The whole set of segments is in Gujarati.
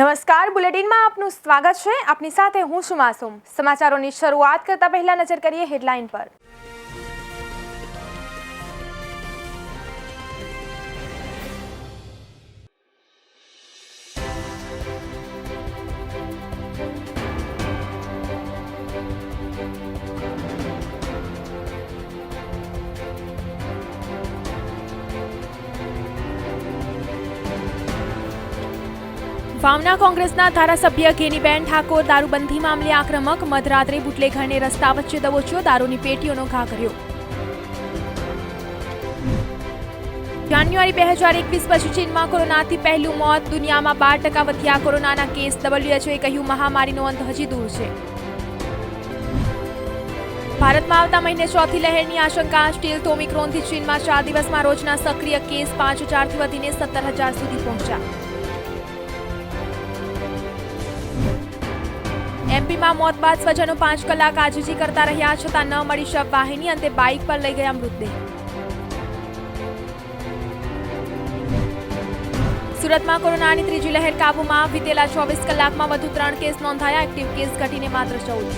નમસ્કાર, બુલેટિનમાં આપનું સ્વાગત છે। આપની સાથે હું છું માસૂમ। સમાચારોની શરૂઆત કરતા પહેલા નજર કરીએ હેડલાઇન પર। વાવના કોંગ્રેસના ધારાસભ્ય ગેનીબેન ઠાકોર દારૂબંધી મામલે આક્રમક। મધરાત્રે બુટલેઘરને રસ્તા વચ્ચે દબોચ્યો, દારૂની પેટીઓનો ઘા કર્યો। જાન્યુઆરી 2021 પછી ચીનમાં કોરોનાથી પહેલું મોત। દુનિયામાં 12% વધ્યા કોરોનાના કેસ। WHOએ કહ્યું મહામારીનો અંત હજી દૂર છે। ભારતમાં આવતા મહિને ચોથી લહેરની આશંકા। સ્ટીલ્થ ઓમિક્રોનથી ચીનમાં 4 દિવસમાં રોજના સક્રિય કેસ 5000થી વધીને 17000 સુધી પહોંચ્યા। એમપીમાં મોત બાદ સ્વજનો 5 કલાક આજીજી કરતા રહ્યા, છતાં ન મળી શવવાહિની। અંતે બાઇક પર લઈ ગયા મૃતદેહ। સુરતમાં કોરોનાની ત્રીજી લહેર કાબૂમાં। વિતેલા 24 કલાકમાં વધુ 3 કેસ નોંધાયા। એક્ટિવ કેસ ઘટીને માત્ર 14।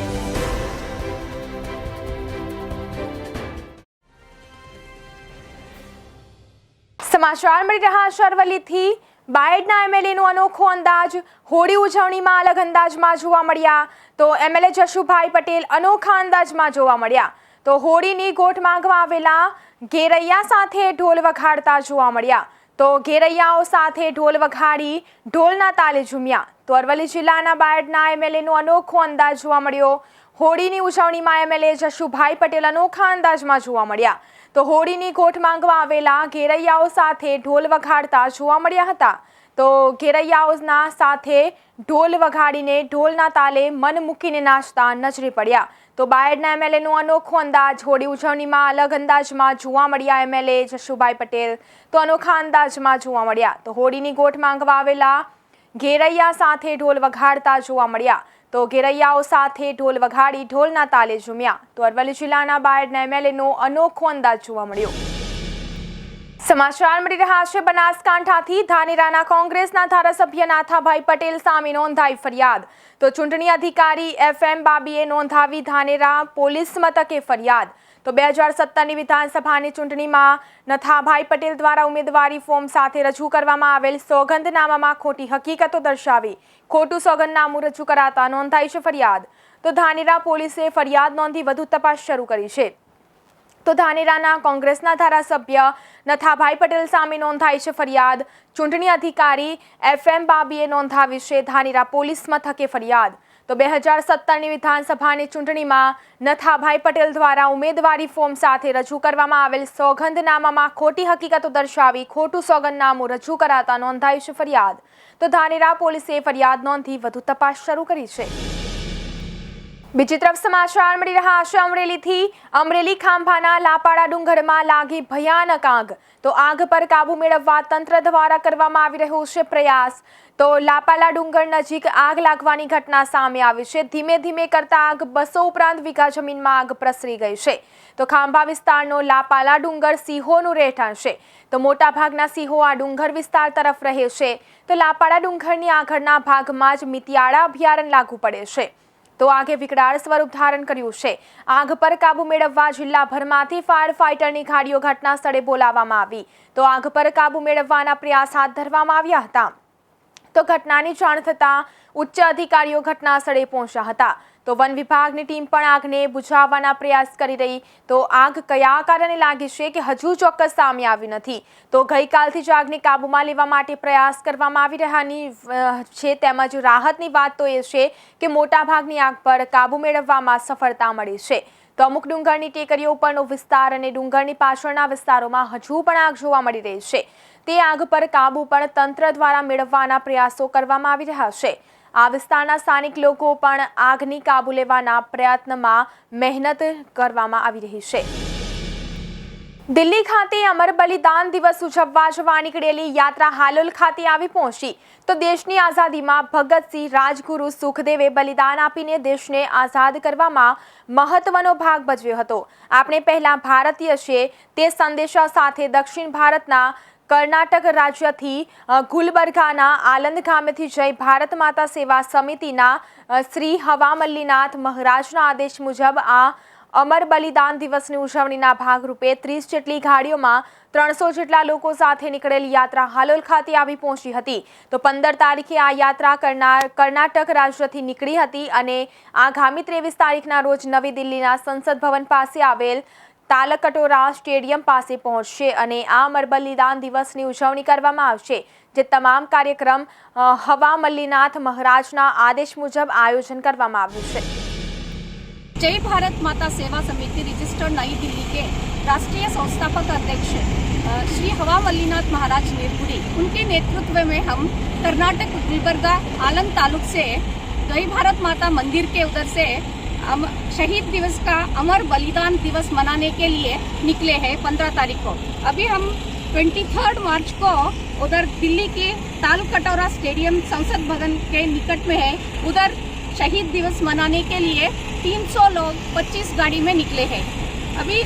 સમાચાર મળી રહ્યા છે અરવલ્લીથી। બાયડના એમએલએનો અનોખો અંદાજ। હોળી ઉજવણીમાં અલગ અંદાજમાં જોવા મળ્યા તો એમએલએ જશુભાઈ પટેલ અનોખા અંદાજમાં જોવા મળ્યા તો હોળીની ગોઠ માંગવા આવેલા ઘેરૈયા સાથે ઢોલ વગાડતા જોવા મળ્યા તો ઘેરૈયાઓ સાથે ઢોલ વગાડી ઢોલના તાલે ઝૂમ્યા તો અરવલ્લી જિલ્લાના બાયડના એમએલએનો અનોખો અંદાજ જોવા મળ્યો। હોળીની ઉજવણીમાં એમએલએ જશુભાઈ પટેલ અનોખા અંદાજમાં જોવા મળ્યા તો હોળીની ગોઠ માંગવા આવેલા ઘેરૈયાઓ સાથે ઢોલ વગાડતા જોવા મળ્યા હતા તો ઘેરૈયાઓના સાથે ઢોલ વગાડીને ઢોલના તાલે મન મૂકીને નાચતા નજરે પડ્યા તો બાયડના એમએલએનો અનોખો અંદાજ। હોળી ઉજવણીમાં અલગ અંદાજમાં જોવા મળ્યા એમએલએ જશુભાઈ પટેલ તો અનોખા અંદાજમાં જોવા મળ્યા તો હોળીની ગોઠ માંગવા આવેલા ઘેરૈયા સાથે ઢોલ વગાડતા જોવા મળ્યા તો ઘેરૈયાઓ સાથે ઢોલ વગાડી ઢોલના તાલે ઝૂમ્યા તો અરવલ્લી જિલ્લાના બાયડના એમએલએનો અનોખો અંદાજ જોવા મળ્યો। સમાચાર મળી રહ્યા છે બનાસકાંઠાથી। ધાનેરાના કોંગ્રેસના ધારાસભ્ય નાથાભાઈ પટેલ સામે નોંધાઈ ફરિયાદ તો ચૂંટણી અધિકારી FM બાબીએ નોંધાવી ધાનેરા પોલીસ મથકે ફરિયાદ તો 2017ની વિધાનસભાની ચૂંટણીમાં નાથાભાઈ પટેલ દ્વારા ઉમેદવારી ફોર્મ સાથે રજૂ કરવામાં આવેલ સોગંદનામામાં ખોટી હકીકતો દર્શાવી ખોટું સોગંદનામું રજૂ કરાતા નોંધાઈ છે ફરિયાદ તો ધાનેરા પોલીસે ફરિયાદ નોંધી વધુ તપાસ શરૂ કરી છે તો ધાનેરાના કોંગ્રેસના ધારાસભ્ય નાથાભાઈ પટેલ સામે નોંધાઈ છે ફરિયાદ। ચૂંટણી અધિકારી FM બાબીએ નોંધાવી છે ધાનેરા પોલીસ મથકે ફરિયાદ તો 2017ની વિધાનસભાની ચૂંટણીમાં નાથાભાઈ પટેલ દ્વારા ઉમેદવારી ફોર્મ સાથે રજૂ કરવામાં આવેલ સોગંદનામામાં ખોટી હકીકતો દર્શાવી ખોટું સોગંદનામું રજૂ કરાતા નોંધાઈ છે ફરિયાદ તો ધાનેરા પોલીસે ફરિયાદ નોંધી વધુ તપાસ શરૂ કરી છે। બીજી તરફ સમાચાર મળી રહ્યા છે અમરેલીથી। અમરેલી ખાંભાના લાપાડા ડુંગરમાં લાગી ભયાનક આગ તો આગ પર કાબુ મેળવવા તંત્ર દ્વારા કરવામાં આવી રહ્યો છે પ્રયાસ તો લાપાલા ડુંગર નજીક આગ લાગવાની ઘટના સામે આવી છે। ધીમે ધીમે કરતા આગ 200 ઉપરાંત વીઘા જમીનમાં આગ પ્રસરી ગઈ છે તો ખાંભા વિસ્તારનો લાપાલા ડુંગર સિંહોનું રહેઠાણ છે તો મોટાભાગના સિંહો આ ડુંગર વિસ્તાર તરફ રહે છે તો લાપાડા ડુંગરની આગળના ભાગમાં જ મિતિયાળા અભયારણ્ય લાગુ પડે છે તો આગે વિકરાળ સ્વરૂપ ધારણ કર્યું છે। આગ પર કાબુ મેળવવા જિલ્લાભરમાંથી ફાયર ફાઇટરની ગાડીઓ ઘટના સ્થળે બોલાવવામાં આવી તો આગ પર કાબુ મેળવવાના પ્રયાસ હાથ ધરવામાં આવ્યા હતા તો ઘટનાની જાણ થતાં ઉચ્ચ અધિકારીઓ ઘટના સ્થળે પહોંચ્યા હતા તો વન વિભાગની ટીમ પણ આગને બુઝાવવાના પ્રયાસ કરી રહી તો આગ કયા કારણે લાગી છે કે હજુ ચોક્કસ સામે આવી નથી તો ગઈકાલથી જ આગને કાબૂમાં લેવા માટે પ્રયાસ કરવામાં આવી રહ્યાની છે તેમજ રાહતની વાત તો એ છે કે મોટાભાગની આગ પર કાબુ મેળવવામાં સફળતા મળી છે તો અમુક ડુંગરની ટેકરીઓ ઉપરનો વિસ્તાર અને ડુંગરની પાછળના વિસ્તારોમાં હજુ પણ આગ જોવા મળી રહી છે તે આગ પર કાબુ પણ તંત્ર દ્વારા મેળવવાના પ્રયાસો કરવામાં આવી રહ્યા છે। આ વિસ્તારના સ્થાનિક લોકો પણ આગની કાબુ લેવાના પ્રયત્નમાં મહેનત કરવામાં આવી રહી છે। દિલ્હી ખાતે અમર બલિદાન દિવસ ઉજવવા જવા નીકળેલી યાત્રા હાલોલ ખાતે આવી પહોંચી તો દેશની આઝાદીમાં ભગતસિંહ રાજગુરુ સુખદેવે બલિદાન આપીને દેશને આઝાદ કરવામાં મહત્વનો ભાગ ભજવ્યો હતો। આપણે પહેલા ભારતીય છીએ તે સંદેશા સાથે દક્ષિણ ભારતના કર્ણાટક રાજ્યથી ગુલબર્ગાના આલંદ ગામેથી જય ભારત માતા સેવા સમિતિના શ્રી હવામલ્લીનાથ મહારાજના આદેશ મુજબ આ અમર બલિદાન દિવસની ઉજવણીના ભાગરૂપે 30 જેટલી ગાડીઓમાં 300 જેટલા લોકો સાથે નીકળેલી યાત્રા હાલોલ ખાતે આવી પહોંચી હતી। તો 15 તારીખે આ યાત્રા કર્ણાટક રાજ્યથી નીકળી હતી અને આગામી 23 તારીખના રોજ નવી દિલ્હીના સંસદ ભવન પાસે આવેલ તાલકટોરા સ્ટેડિયમ પાસે પહોંચશે અને આ અમર બલિદાન દિવસની ઉજવણી કરવામાં આવશે, જે તમામ કાર્યક્રમ હવામલ્લીનાથ મહારાજના આદેશ મુજબ આયોજન કરવામાં આવ્યું છે। जय भारत माता सेवा समिति रजिस्टर्ड नई दिल्ली के राष्ट्रीय संस्थापक अध्यक्ष श्री हवामल्लीनाथ महाराज निर्गुड़ी, उनके नेतृत्व में हम कर्नाटक गुलबर्गा आलंद तालुक से जय भारत माता मंदिर के उधर से शहीद दिवस का अमर बलिदान दिवस मनाने के लिए निकले हैं 15 तारीख को। अभी हम 23 मार्च को उधर दिल्ली के तालकटोरा स्टेडियम संसद भवन के निकट में है, उधर शहीद दिवस मनाने के लिए 300 लोग 25 गाड़ी में निकले हैं। अभी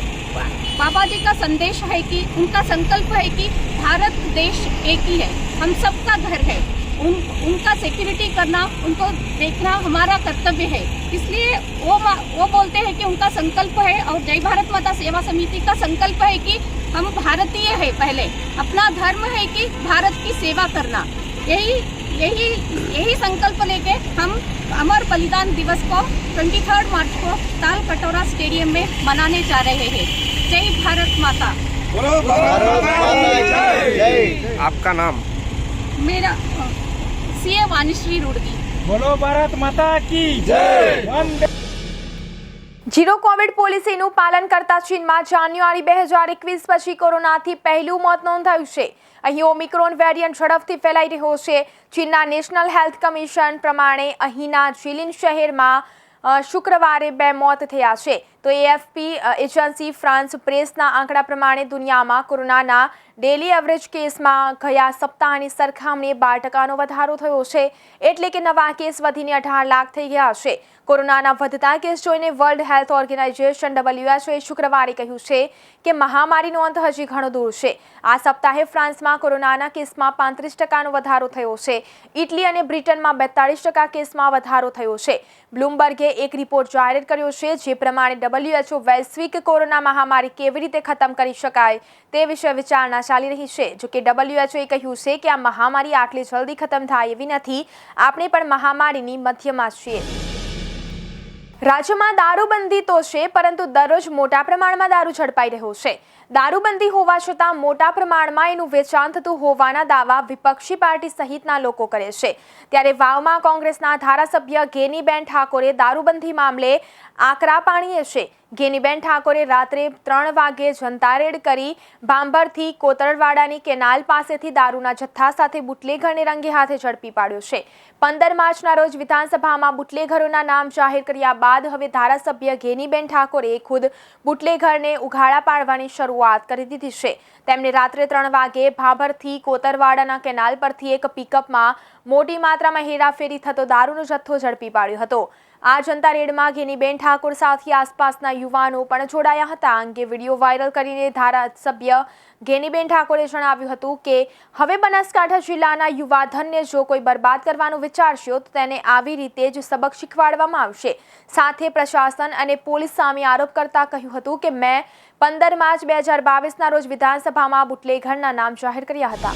बाबा जी का संदेश है कि उनका संकल्प है कि भारत देश एक ही है, हम सबका घर है, उनका सिक्योरिटी करना, उनको देखना हमारा कर्तव्य है। इसलिए वो बोलते हैं कि उनका संकल्प है और जय भारत माता सेवा समिति का संकल्प है कि हम भारतीय है, पहले अपना धर्म है कि भारत की सेवा करना। यही संकल्प लेके हम अमर बलिदान दिवस को 23 मार्च को तालकटोरा स्टेडियम में मनाने जा रहे हैं। जय भारत माता। बोलो भारत माता जय। आपका नाम? मेरा सीए वाणीश्री रुड़गी। बोलो भारत माता की जय। જીરો કોવિડ પોલિસીનું પાલન કરતા ચીનમાં જાન્યુઆરી 2021 પછી કોરોનાથી પહેલું મોત નોંધાયું છે। અહીં ઓમિક્રોન વેરિયન્ટ ઝડપથી ફેલાઈ રહ્યો છે। ચીનના નેશનલ હેલ્થ કમિશન પ્રમાણે અહીંના જિલિન શહેરમાં શુક્રવારે 2 મોત થયા છે। તો એએફપી એજન્સી ફ્રાન્સ પ્રેસના આંકડા પ્રમાણે દુનિયામાં કોરોનાના ડેલી એવરેજ કેસમાં ગયા સપ્તાહની સરખામણીએ 12% વધારો થયો છે, એટલે કે નવા કેસ વધીને 18 લાખ થઈ ગયા છે। કોરોનાના વધતા કેસ જોઈને વર્લ્ડ હેલ્થ ઓર્ગેનાઇઝેશન WHOએ શુક્રવારે કહ્યું છે કે મહામારીનો અંત હજી ઘણો દૂર છે। આ સપ્તાહે ફ્રાન્સમાં કોરોનાના કેસમાં 35% વધારો થયો છે। ઇટલી અને બ્રિટનમાં 42% કેસમાં વધારો થયો છે। બ્લૂમબર્ગે એક રિપોર્ટ જાહેર કર્યો છે, જે પ્રમાણે WHO વૈશ્વિક કોરોના મહામારી કેવી રીતે ખતમ કરી શકાય તે વિશે વિચારણા ચાલી રહી છે। જો કે WHOએ કહ્યું છે કે આ મહામારી આટલી જલ્દી ખતમ થાય એવી નથી, આપણે પણ મહામારીની મધ્યમાં છીએ। રાજ્યમાં દારૂબંધી તો છે, પરંતુ દરરોજ મોટા પ્રમાણમાં દારૂ ઝડપાઈ રહ્યો છે। દારૂબંધી હોવા છતાં મોટા પ્રમાણમાં એનું વેચાણ થતું હોવાના દાવા વિપક્ષી પાર્ટી સહિતના લોકો કરે છે। ત્યારે વાવમાં કોંગ્રેસના ધારાસભ્ય ગેનીબેન ઠાકોરે દારૂબંધી મામલે આકરા પાણીએ છે। ગેનીબેન ઠાકોરે રાત્રે 3 વાગે જનતા રેડ કરી ભાંભરથી કોતરવાડાની કેનાલ પાસેથી દારૂના જથ્થા સાથે બુટલેઘરને રંગે હાથે ઝડપી પાડ્યો છે। 15 માર્ચના રોજ વિધાનસભામાં બુટલેઘરોના નામ જાહેર કર્યા બાદ હવે ધારાસભ્ય ગેનીબેન ઠાકોરે ખુદ બુટલેઘરને ઉઘાડા પાડવાની શરૂઆત કરી દીધી છે। તેમણે રાત્રે 3 વાગે ભાંભરથી કોતરવાડાના કેનાલ પરથી એક પિકઅપમાં મોટી માત્રામાં હેરાફેરી થતો દારૂનો જથ્થો ઝડપી પાડ્યો હતો। આ જનતા રેડમાં ગેનીબેન ઠાકોર સાથે આસપાસના યુવાનો પણ જોડાયા હતા। આ અંગે વિડીયો વાયરલ કરીને ધારાસભ્ય ગેનીબેન ઠાકોરે જણાવ્યું હતું કે હવે બનાસકાંઠા જિલ્લાના યુવાધનને જો કોઈ બરબાદ કરવાનું વિચારશે તો તેને આવી રીતે જ સબક શીખવાડવામાં આવશે। સાથે પ્રશાસન અને પોલીસ સામે આરોપ કરતા કહ્યું હતું કે મેં 15 માર્ચ 2022ના રોજ વિધાનસભામાં બુટલેઘરના નામ જાહેર કર્યા હતા।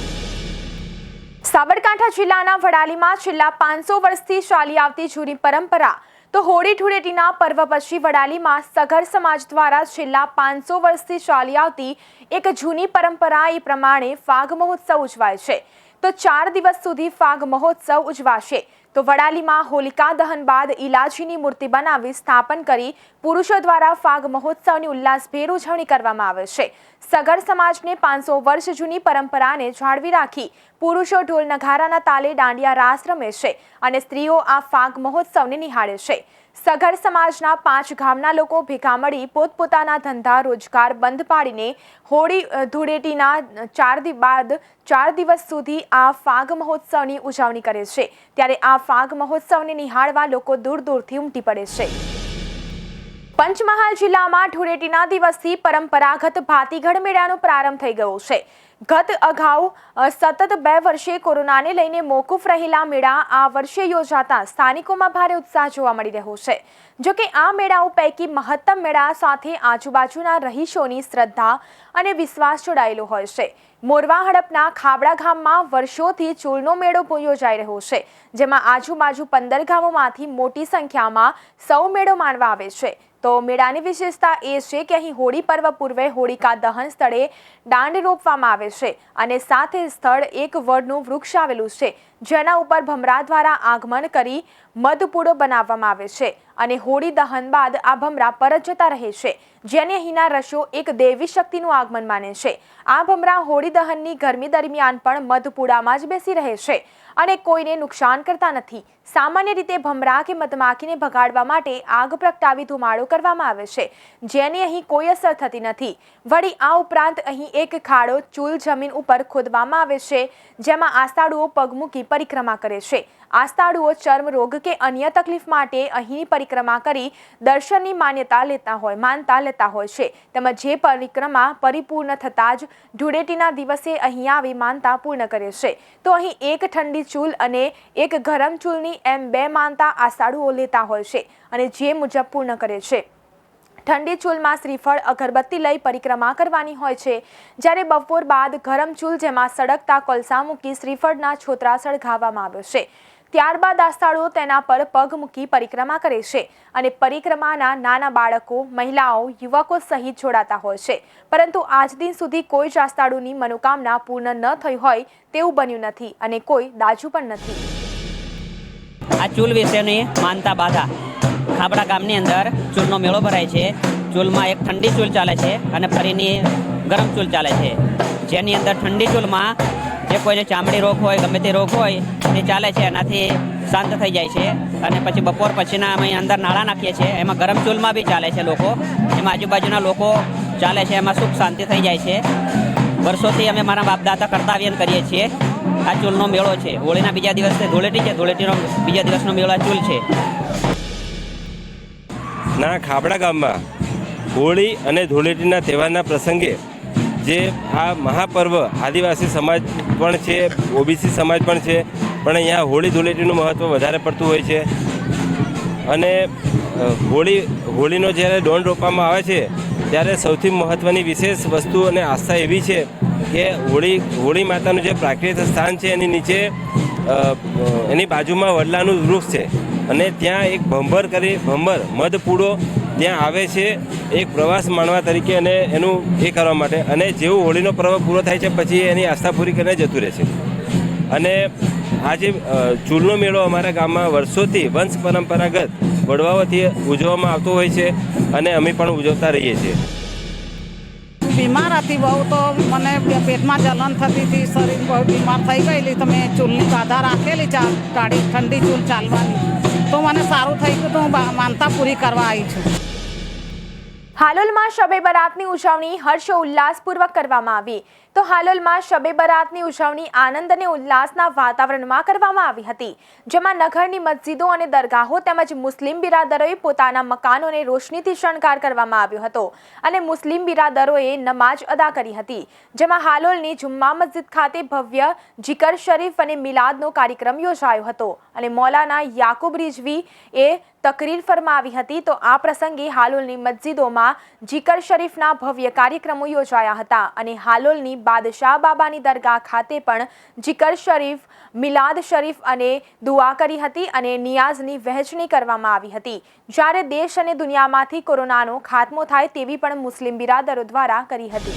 સાબરકાંઠા જિલ્લાના વડાલીમાં છેલ્લા 500 વર્ષથી ચાલી આવતી જૂની પરંપરા તો હોળી ધૂળેટીના પર્વ પછી વડાલીમાં સગર સમાજ દ્વારા છેલ્લા 500 વર્ષથી ચાલી આવતી એક જૂની પરંપરા એ પ્રમાણે ફાગ મહોત્સવ ઉજવાય છે। તો 4 દિવસ સુધી ફાગ મહોત્સવ ઉજવાશે। તો વડાલીમાં હોલિકા દહન બાદ ઇલાજીની મૂર્તિ બનાવી સ્થાપન કરી પુરુષો દ્વારા ફાગ મહોત્સવની ઉલ્લાસભેર ઉજવણી કરવામાં આવે છે। સગર સમાજને 500 વર્ષ જૂની પરંપરાને જાળવી રાખી પુરુષો ઢોલ નગારાના તાલે દાંડિયા રાસ રમે છે અને સ્ત્રીઓ આ ફાગ મહોત્સવને નિહાળે છે। સગર સમાજના 5 ગામના લોકો ભેગા મળી પોતપોતાના ધંધા રોજગાર બંધ પાડીને હોળી ધૂળેટીના 4 દિવસ સુધી આ ફાગ મહોત્સવની ઉજવણી કરે છે। ત્યારે આ ફાગ મહોત્સવને નિહાળવા લોકો દૂર દૂરથી ઉમટી પડે છે। પંચમહાલ જિલ્લામાં ધૂળેટીના દિવસથી પરંપરાગત ભાતીગઢ મેળાનો પ્રારંભ થઈ ગયો છે। ગત અગાઉ સતત 2 વર્ષે કોરોનાને લઈને મોકૂફ રહેલા મેળા આ વર્ષે યોજાતા સ્થાનિકોમાં ભારે ઉત્સાહ જોવા મળી રહ્યો છે. જો કે આ મેળાઓ પૈકી મહત્તમ મેળા સાથે આજુબાજુના રહીશોની શ્રદ્ધા અને વિશ્વાસ જોડાયેલો હોય છે. મોરવા હડપના ખાબડા ગામમાં વર્ષોથી ચૂલનો મેળો યોજાઈ રહ્યો છે, જેમાં આજુબાજુ 15 ગામોમાંથી મોટી સંખ્યામાં સૌ મેળો માણવા આવે છે. તો મેળાની વિશેષતા એ છે કે અહીં હોળી પર્વ પૂર્વે હોળિકા દહન સ્થળે દાંડ રોપવામાં આવે છે અને સાથે સ્થળ એક વડનું વૃક્ષ આવેલું છે, જેના ઉપર ભમરા દ્વારા આગમન કરી મધપૂડો બનાવવામાં આવે છે અને હોળી દહન બાદ આ ભમરા પરત જતા રહે છે, જેને અહીંના રશો એક દેવી શક્તિનું આગમન માને છે. આ ભમરા હોળી દહનની ગરમી દરમિયાન પણ મધપૂડામાં જ બેસી રહે છે અને કોઈને નુકસાન કરતા નથી. સામાન્ય રીતે ભમરા કે મધમાખીને ભગાડવા માટે આગ પ્રગટાવી ધુમાડો કરવામાં આવે છે, જેની અહીં કોઈ અસર થતી નથી. વળી આ ઉપરાંત અહીં એક ખાડો ચૂલ જમીન ઉપર ખોદવામાં આવે છે, જેમાં આસ્થાળુઓ પગ મૂકી પરિક્રમા કરે છે. આસ્થાળુઓ ચર્મ રોગ કે અન્ય તકલીફ માટે અહીંની પરિક્રમા કરી દર્શનની માનતા લેતા હોય છે. તેમજ જે પરિક્રમા પરિપૂર્ણ થતાં જ ધૂળેટીના દિવસે અહીં આવી માનતા પૂર્ણ કરે છે. તો અહીં એક ઠંડી ચૂલ અને એક ગરમ ચૂલની એમ 2 માનતા આસ્થાળુઓ લેતા હોય છે અને જે મુજબ પૂર્ણ કરે છે. ઠંડી ચૂલમાં શ્રીફળ અગરબત્તી લઈ પરિક્રમા કરવાની હોય છે, જ્યારે બપોર બાદ ગરમ ચૂલ જેમાં સળગતા કોલસા મૂકી શ્રીફળના છોતરા સળગાવવામાં આવે છે. ત્યારબાદ આસ્થાળુઓ તેના પર પગ મૂકી પરિક્રમા કરે છે અને પરિક્રમાના નાના બાળકો, મહિલાઓ, યુવકો સહિત જોડાતા હોય છે. પરંતુ આજ દિન સુધી કોઈ જ આસ્થાળુની મનોકામના પૂર્ણ ન થઈ હોય તેવું બન્યું નથી અને કોઈ દાજુ પણ નથી. આ ચૂલ વિશેની માનતા બાધા ખાબડા ગામની અંદર ચૂલનો મેળો ભરાય છે. ચૂલમાં એક ઠંડી ચૂલ ચાલે છે અને ફરીની ગરમ ચૂલ ચાલે છે, જેની અંદર ઠંડી ચૂલમાં જે કોઈને ચામડી રોગ હોય, ગમે તે રોગ હોય તે ચાલે છે, એનાથી શાંત થઈ જાય છે. અને પછી બપોર પછીના અમે અંદર નાળા નાખીએ છીએ. એમાં ગરમ ચૂલમાં બી ચાલે છે લોકો, એમાં આજુબાજુના લોકો ચાલે છે, એમાં સુખ શાંતિ થઈ જાય છે. વર્ષોથી અમે મારા બાપ દાદા કરતા આવીને કરીએ છીએ. આ ચૂલનો મેળો છે. હોળીના બીજા દિવસે ધૂળેટી છે, ધૂળેટીનો બીજા દિવસનો મેળો આ ચૂલ છે. ના ખાબડા ગામમાં હોળી અને ધૂળેટીના તહેવારના પ્રસંગે જે આ મહાપર્વ આદિવાસી સમાજ પણ છે, ઓબીસી સમાજ પણ છે, પણ અહીંયા હોળી ધૂળેટીનું મહત્ત્વ વધારે પડતું હોય છે. અને હોળીનો જ્યારે દોંડ રોપવામાં આવે છે ત્યારે સૌથી મહત્ત્વની વિશેષ વસ્તુ અને આસ્થા એવી છે કે હોળી માતાનું જે પ્રાકૃતિક સ્થાન છે એની નીચે એની બાજુમાં વડલાનું વૃક્ષ છે અને ત્યાં એક ભંભર મધપૂડો ત્યાં આવે છે એક પ્રવાસ માણવા તરીકે અને એનું એ કરવા માટે. અને જેવું હોળીનો પર્વ પૂરો થાય છે પછી એની આસ્થા પૂરી કરીને જતું રહે છે. અને આ જે ચૂલનો મેળો અમારા ગામમાં વર્ષોથી વંશ પરંપરાગત વડવાઓથી ઉજવવામાં આવતો હોય છે અને અમે પણ ઉજવતા રહીએ છીએ. બીમાર હતી બહુ, તો મને પેટમાં જલન થતી હતી, શરીર બહુ બીમાર થઈ ગયેલી, તો મેં ચૂલની બાધા રાખેલી ગાડી ઠંડી ચૂલ ચાલવાની, તો મને સારું થઈ ગયું, તો હું માનતા પૂરી કરવા આવી છું. હાલોલમાં શબે બરાતની ઉજવણી હર્ષ ઉલ્લાસપૂર્વક કરવામાં આવી. તો હાલોલમાં શબે બરાતની ઉજવણી આનંદ અને ઉલ્લાસના વાતાવરણમાં કરવામાં આવી હતી, જેમાં નગરની મસ્જિદો અને દરગાહો તેમજ મુસ્લિમ બિરાદરોએ પોતાના મકાનોને રોશનીથી શણગાર કરવામાં આવ્યો હતો અને મુસ્લિમ બિરાદરોએ નમાઝ અદા કરી હતી, જેમાં હાલોલની જુમ્મા મસ્જિદ ખાતે ભવ્ય જિકર શરીફ અને મિલાદનો કાર્યક્રમ યોજાયો હતો અને મૌલાના યાકુબ રિઝવી એ તકરીર ફરમાવી હતી. તો આ પ્રસંગે હાલોલની મસ્જિદોમાં જિકર શરીફના ભવ્ય કાર્યક્રમો યોજાયા હતા અને હાલોલની બાદશાહ બાબાની દરગાહ ખાતે પણ જિકર શરીફ, મિલાદ શરીફ અને દુઆ કરી હતી અને નિયાઝની વહેંચણી કરવામાં આવી હતી, જ્યારે દેશ અને દુનિયામાંથી કોરોનાનો ખાત્મો થાય તેવી પણ મુસ્લિમ બિરાદરો દ્વારા કરી હતી.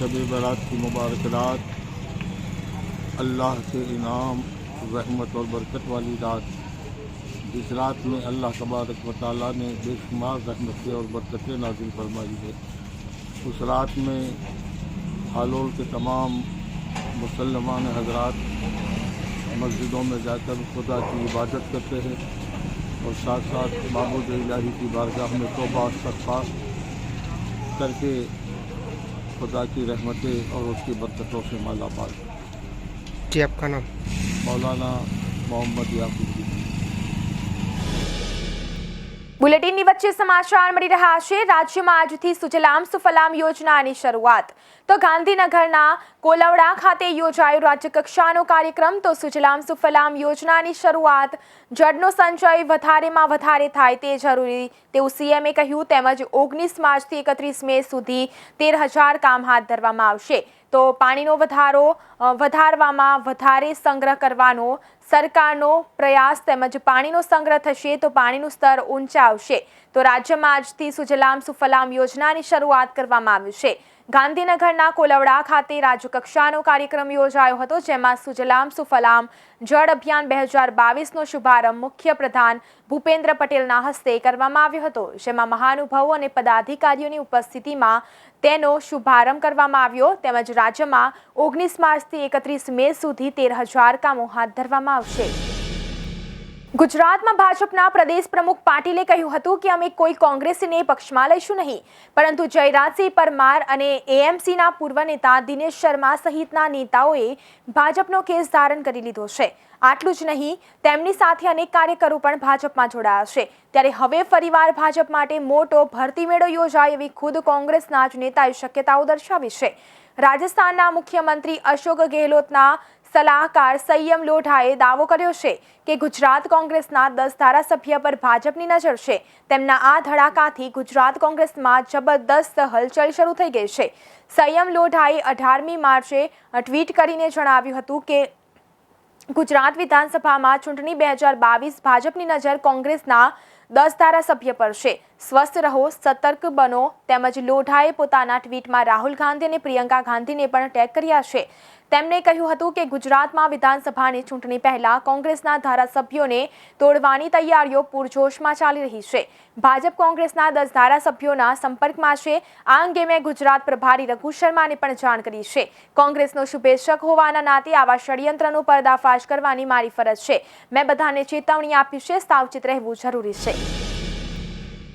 शब बारात की मुबारक रात, अल्लाह के इनाम, रहमत और बरकत वाली रात, जिस रात में अल्लाह तबारक व ताला ने बेशुमार रहमतें और बरकतें नाजिल फरमाई है, उस रात में हालोल के तमाम मुसलमान हजरात मस्जिदों में जाकर खुदा की इबादत करते हैं और साथ साथ माबूद इलाही की बारगाह में तौबा इस्तग़फ़ार करके खुदा की रहमतें और उसकी बरकतों से माला माल. जी, आपका नाम? मौलाना मोहम्मद याकूब. બુલેટિનની વચ્ચે સમાચાર મળી રહ્યા છે. રાજ્યમાં આજથી સુજલામ સુફલામ યોજનાની શરૂઆત. તો ગાંધીનગરના કોલવડા ખાતે યોજાયો રાજ્યકક્ષાનો કાર્યક્રમ. તો સુજલામ સુફલામ યોજનાની શરૂઆત. જળનો સંચય વધારેમાં વધારે થાય તે જરૂરી તેવું સીએમએ કહ્યું. તેમજ 19 માર્ચથી 31 મે સુધી 13,000 કામ હાથ ધરવામાં આવશે. તો પાણીનો વધારવામાં વધારે સંગ્રહ કરવાનો સરકારનો પ્રયાસ. તેમજ પાણીનો સંગ્રહ થશે તો પાણીનું સ્તર ઊંચા આવશે. તો રાજ્યમાં આજથી સુજલામ સુફલામ યોજનાની શરૂઆત કરવામાં આવી છે. ગાંધીનગરના કોલવડા ખાતે રાજ્યકક્ષાનો કાર્યક્રમ યોજાયો હતો, જેમાં સુજલામ સુફલામ જળ અભિયાન 2022નો શુભારંભ મુખ્યપ્રધાન ભૂપેન્દ્ર પટેલના હસ્તે કરવામાં આવ્યો હતો, જેમાં મહાનુભાવો અને પદાધિકારીઓની ઉપસ્થિતિમાં તેનો શુભારંભ કરવામાં આવ્યો. તેમજ રાજ્યમાં 19 માર્ચથી 31 મે સુધી 13,000 કામો હાથ ધરવામાં આવશે. ગુજરાતમાં ભાજપના પ્રદેશ પ્રમુખ પાટીલે કહ્યું હતું કે અમે કોઈ કોંગ્રેસીને પક્ષમાં લઈશું નહીં, પરંતુ જયરાજસિંહ પરમાર અને એએમસીના પૂર્વ નેતા દિનેશ શર્મા સહિતના નેતાઓએ ભાજપનો કેસ ધારણ કરી લીધો છે. આટલું જ નહીં, તેમની સાથે અનેક કાર્યકરો પણ ભાજપમાં જોડાયા છે. ત્યારે હવે ફરીવાર ભાજપ માટે મોટો ભરતી મેળો યોજાય એવી ખુદ કોંગ્રેસના જ નેતાએ શક્યતાઓ દર્શાવી છે. રાજસ્થાનના મુખ્યમંત્રી અશોક ગેહલોતના સલાહકાર સંયમ લોઢાએ દાવો કર્યો છે કે ગુજરાત કોંગ્રેસના 10 ધારાસભ્ય પર ભાજપની નજર છે. તેમના આ ધડાકાથી ગુજરાત કોંગ્રેસમાં જબરદસ્ત હલચલ શરૂ થઈ ગઈ છે. સંયમ લોઢાએ 18મી માર્ચે ટ્વીટ કરીને જણાવ્યું હતું કે ગુજરાત વિધાનસભામાં ચૂંટણી 2022 ભાજપની નજર કોંગ્રેસના 10 ધારાસભ્ય પર છે. સ્વસ્થ રહો, સતર્ક બનો. તેમજ લોઢાએ પોતાના ટ્વીટમાં રાહુલ ગાંધી અને પ્રિયંકા ગાંધીને પણ ટેગ કર્યા છે. તેમણે કહ્યું હતું કે ગુજરાતમાં વિધાનસભાની ચૂંટણી પહેલા કોંગ્રેસના ધારાસભ્યોને તોડવાની તૈયારીઓ પૂરજોશમાં ચાલી રહી છે. ભાજપ કોંગ્રેસના 10 ધારાસભ્યોના સંપર્કમાં છે. આ અંગે મેં ગુજરાત પ્રભારી રઘુ શર્માને પણ જાણ કરી છે. કોંગ્રેસનો શુભેચ્છક હોવાના નાતે આવા ષડયંત્રનો પર્દાફાશ કરવાની મારી ફરજ છે. મેં બધાને ચેતવણી આપી છે. સાવચેત રહેવું જરૂરી છે.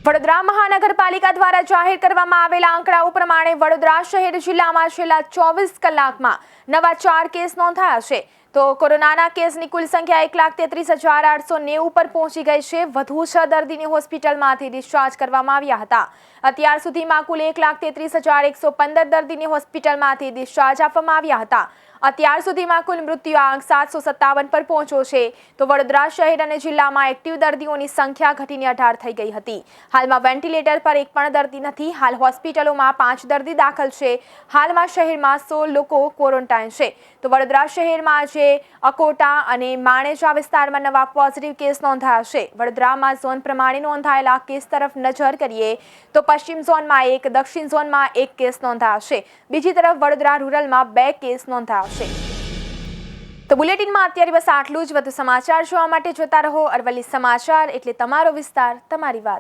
વડોદરા મહાનગરપાલિકા દ્વારા જાહેર કરવામાં આવેલા આંકડાઓ પ્રમાણે વડોદરા શહેર જિલ્લામાં છેલ્લા 24 કલાકમાં નવા 4 કેસ નોંધાયા છે. તો કોરોનાના કેસની કુલ સંખ્યા 1,33,890 પર પહોંચી ગઈ છે. વધુ 6 દર્દીને હોસ્પિટલમાંથી ડિસ્ચાર્જ કરવામાં આવ્યા હતા. અત્યાર સુધીમાં કુલ 1,33,115 દર્દીને હોસ્પિટલમાંથી ડિસ્ચાર્જ આપવામાં આવ્યા હતા. અત્યાર સુધીમાં કુલ મૃત્યુઆંક 757 પર પહોંચ્યો છે. તો વડોદરા શહેર અને જિલ્લામાં એક્ટિવ દર્દીઓની સંખ્યા ઘટીને 18 થઈ ગઈ હતી. હાલમાં વેન્ટિલેટર પર એક પણ દર્દી નથી. હાલ હોસ્પિટલોમાં 5 દર્દી દાખલ છે. હાલમાં શહેરમાં 16 લોકો ક્વોરન્ટાઇન છે. તો વડોદરા શહેરમાં આજે અકોટા અને માણેજા વિસ્તારમાં નવા પોઝિટિવ કેસ નોંધાયા છે. વડોદરામાં ઝોન પ્રમાણે નોંધાયેલા કેસ તરફ નજર કરીએ તો પશ્ચિમ ઝોનમાં 1, દક્ષિણ ઝોનમાં 1 કેસ નોંધાયા છે. બીજી તરફ વડોદરા રૂરલમાં 2 કેસ નોંધાયા છે. તો બુલેટિનમાં અત્યારે બસ આટલું જ. વધુ સમાચાર જોવા માટે જોતા રહો અરવલ્લી સમાચાર, એટલે તમારો વિસ્તાર, તમારી વાત.